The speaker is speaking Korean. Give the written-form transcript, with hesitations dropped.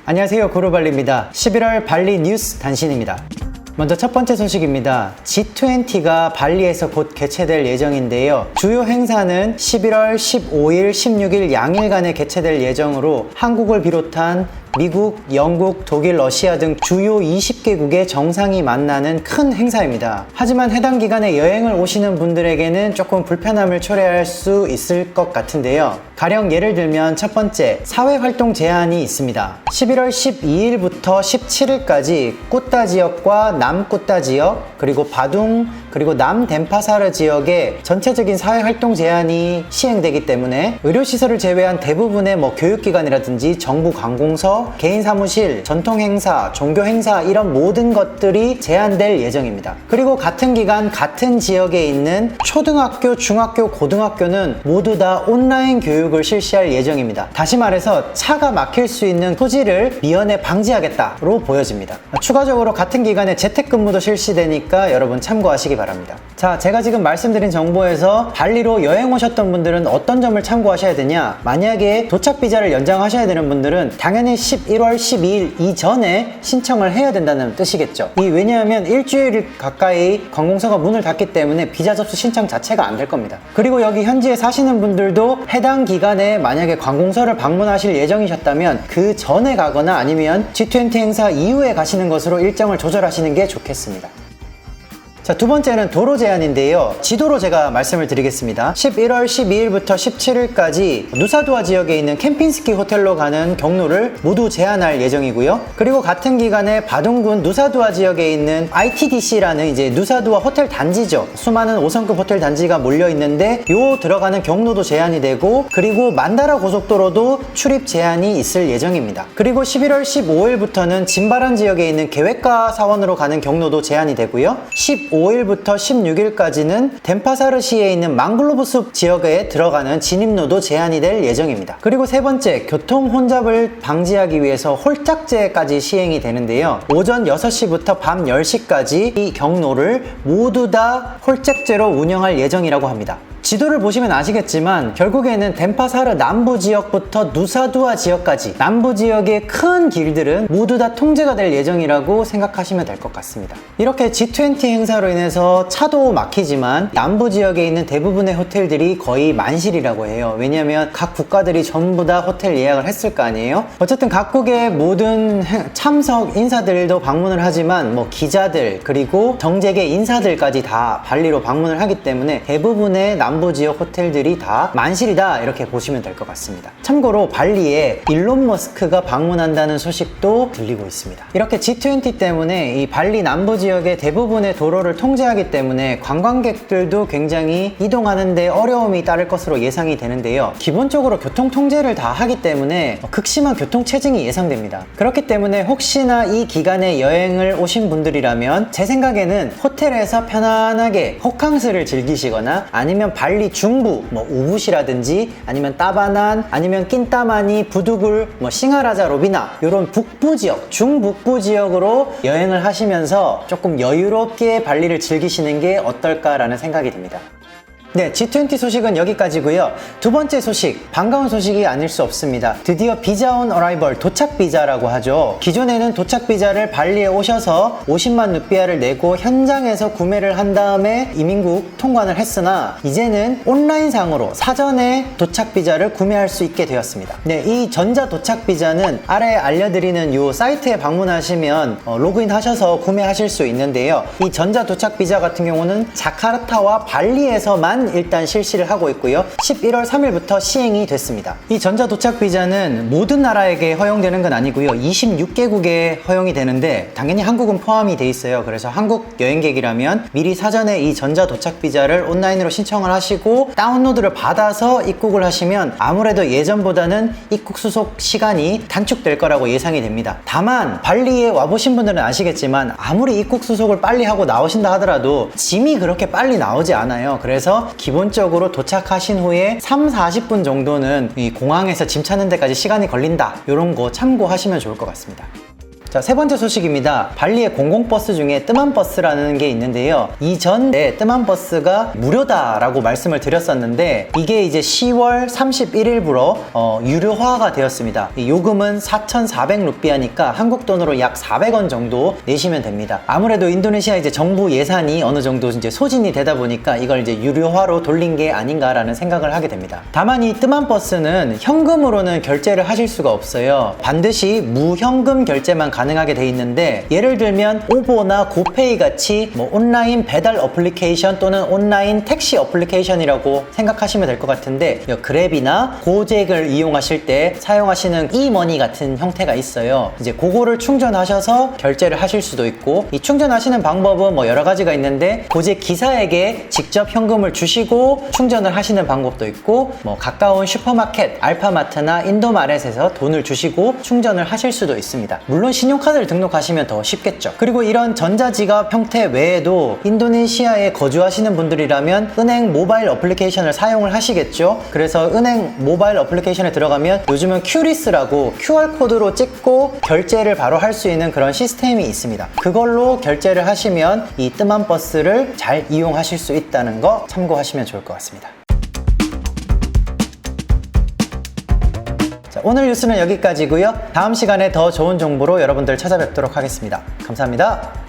안녕하세요, 구루발리입니다. 11월 발리 뉴스 단신입니다. 먼저 첫 번째 소식입니다. G20가 발리에서 곧 개최될 예정인데요. 주요 행사는 11월 15일, 16일 양일간에 개최될 예정으로 한국을 비롯한 미국, 영국, 독일, 러시아 등 주요 20개국의 정상이 만나는 큰 행사입니다. 하지만 해당 기간에 여행을 오시는 분들에게는 조금 불편함을 초래할 수 있을 것 같은데요. 가령 예를 들면 첫 번째, 사회활동 제한이 있습니다. 11월 12일부터 17일까지 꾸따 지역과 남꾸따 지역, 그리고 바둥, 그리고 남덴파사르 지역에 전체적인 사회활동 제한이 시행되기 때문에 의료시설을 제외한 대부분의 교육기관이라든지 정부 관공서, 개인 사무실, 전통행사, 종교행사 이런 모든 것들이 제한될 예정입니다. 그리고 같은 기간 같은 지역에 있는 초등학교, 중학교, 고등학교는 모두 다 온라인 교육을 실시할 예정입니다. 다시 말해서 차가 막힐 수 있는 소지를 미연에 방지하겠다로 보여집니다. 추가적으로 같은 기간에 재택근무도 실시되니까 여러분 참고하시기 바랍니다. 자, 제가 지금 말씀드린 정보에서 발리로 여행 오셨던 분들은 어떤 점을 참고하셔야 되냐? 만약에 도착 비자를 연장하셔야 되는 분들은 당연히 11월 12일 이전에 신청을 해야 된다는 뜻이겠죠. 왜냐하면 일주일 가까이 관공서가 문을 닫기 때문에 비자 접수 신청 자체가 안 될 겁니다. 그리고 여기 현지에 사시는 분들도 해당 기간에 만약에 관공서를 방문하실 예정이셨다면 그 전에 가거나 아니면 G20 행사 이후에 가시는 것으로 일정을 조절하시는 게 좋겠습니다. 자, 두 번째는 도로 제한인데요. 지도로 제가 말씀을 드리겠습니다. 11월 12일부터 17일까지 누사두아 지역에 있는 캠핀스키 호텔로 가는 경로를 모두 제한할 예정이고요. 그리고 같은 기간에 바둥군 누사두아 지역에 있는 ITDC라는 이제 누사두아 호텔 단지죠. 수많은 5성급 호텔 단지가 몰려 있는데 요 들어가는 경로도 제한이 되고, 그리고 만다라 고속도로도 출입 제한이 있을 예정입니다. 그리고 11월 15일부터는 진바란 지역에 있는 계획가 사원으로 가는 경로도 제한이 되고요. 15일부터 16일까지는 덴파사르시에 있는 망글로브 숲 지역에 들어가는 진입로도 제한이 될 예정입니다. 그리고 세 번째, 교통 혼잡을 방지하기 위해서 홀짝제까지 시행이 되는데요. 오전 6시부터 밤 10시까지 이 경로를 모두 다 홀짝제로 운영할 예정이라고 합니다. 지도를 보시면 아시겠지만 결국에는 덴파사르 남부 지역부터 누사두아 지역까지 남부 지역의 큰 길들은 모두 다 통제가 될 예정이라고 생각하시면 될 것 같습니다. 이렇게 G20 행사로 인해서 차도 막히지만 남부 지역에 있는 대부분의 호텔들이 거의 만실이라고 해요. 왜냐하면 각 국가들이 전부 다 호텔 예약을 했을 거 아니에요. 어쨌든 각국의 모든 참석 인사들도 방문을 하지만 기자들 그리고 정재계 인사들까지 다 발리로 방문을 하기 때문에 대부분의 남부 지역 호텔들이 다 만실이다, 이렇게 보시면 될 것 같습니다. 참고로 발리에 일론 머스크가 방문한다는 소식도 들리고 있습니다. 이렇게 G20 때문에 이 발리 남부 지역의 대부분의 도로를 통제하기 때문에 관광객들도 굉장히 이동하는데 어려움이 따를 것으로 예상이 되는데요. 기본적으로 교통 통제를 다 하기 때문에 극심한 교통 체증이 예상됩니다. 그렇기 때문에 혹시나 이 기간에 여행을 오신 분들이라면 제 생각에는 호텔에서 편안하게 호캉스를 즐기시거나 아니면 발리 중부, 우붓이라든지 아니면 따바난, 아니면 낀따마니, 부두굴, 싱하라자 로비나 이런 북부 지역, 중북부 지역으로 여행을 하시면서 조금 여유롭게 발리를 즐기시는 게 어떨까라는 생각이 듭니다. 네, G20 소식은 여기까지고요. 두 번째 소식, 반가운 소식이 아닐 수 없습니다. 드디어 비자 온 어라이벌, 도착 비자라고 하죠. 기존에는 도착 비자를 발리에 오셔서 50만 루피아를 내고 현장에서 구매를 한 다음에 이민국 통관을 했으나 이제는 온라인상으로 사전에 도착 비자를 구매할 수 있게 되었습니다. 네, 이 전자 도착 비자는 아래에 알려드리는 이 사이트에 방문하시면 로그인 하셔서 구매하실 수 있는데요. 이 전자 도착 비자 같은 경우는 자카르타와 발리에서만 일단 실시를 하고 있고요. 11월 3일부터 시행이 됐습니다. 이 전자 도착 비자는 모든 나라에게 허용되는 건 아니고요. 26개국에 허용이 되는데 당연히 한국은 포함이 돼 있어요. 그래서 한국 여행객이라면 미리 사전에 이 전자 도착 비자를 온라인으로 신청을 하시고 다운로드를 받아서 입국을 하시면 아무래도 예전보다는 입국 수속 시간이 단축될 거라고 예상이 됩니다. 다만 발리에 와보신 분들은 아시겠지만 아무리 입국 수속을 빨리 하고 나오신다 하더라도 짐이 그렇게 빨리 나오지 않아요. 그래서 기본적으로 도착하신 후에 30-40분 정도는 이 공항에서 짐 찾는 데까지 시간이 걸린다, 이런 거 참고하시면 좋을 것 같습니다. 자, 세 번째 소식입니다. 발리의 공공버스 중에 뜸암버스라는 게 있는데요. 이전에 뜸암버스가 무료다라고 말씀을 드렸었는데 이게 이제 10월 31일부로 유료화가 되었습니다. 요금은 4,400루피아니까 한국 돈으로 약 400원 정도 내시면 됩니다. 아무래도 인도네시아 이제 정부 예산이 어느 정도 이제 소진이 되다 보니까 이걸 이제 유료화로 돌린 게 아닌가라는 생각을 하게 됩니다. 다만 이 뜸암버스는 현금으로는 결제를 하실 수가 없어요. 반드시 무현금 결제만 가능하게 돼 있는데 예를 들면 오보나 고페이 같이 뭐 온라인 배달 어플리케이션 또는 온라인 택시 어플리케이션이라고 생각하시면 될 것 같은데 그랩이나 고잭을 이용하실 때 사용하시는 이머니 같은 형태가 있어요. 이제 그거를 충전하셔서 결제를 하실 수도 있고 이 충전하시는 방법은 뭐 여러 가지가 있는데 고잭 기사에게 직접 현금을 주시고 충전을 하시는 방법도 있고 뭐 가까운 슈퍼마켓, 알파마트나 인도마켓에서 돈을 주시고 충전을 하실 수도 있습니다. 물론 신용카드를 등록하시면 더 쉽겠죠. 그리고 이런 전자지갑 형태 외에도 인도네시아에 거주하시는 분들이라면 은행 모바일 어플리케이션을 사용을 하시겠죠. 그래서 은행 모바일 어플리케이션에 들어가면 요즘은 큐리스라고 QR코드로 찍고 결제를 바로 할 수 있는 그런 시스템이 있습니다. 그걸로 결제를 하시면 이 뜸암버스를 잘 이용하실 수 있다는 거 참고하시면 좋을 것 같습니다. 자, 오늘 뉴스는 여기까지고요. 다음 시간에 더 좋은 정보로 여러분들 찾아뵙도록 하겠습니다. 감사합니다.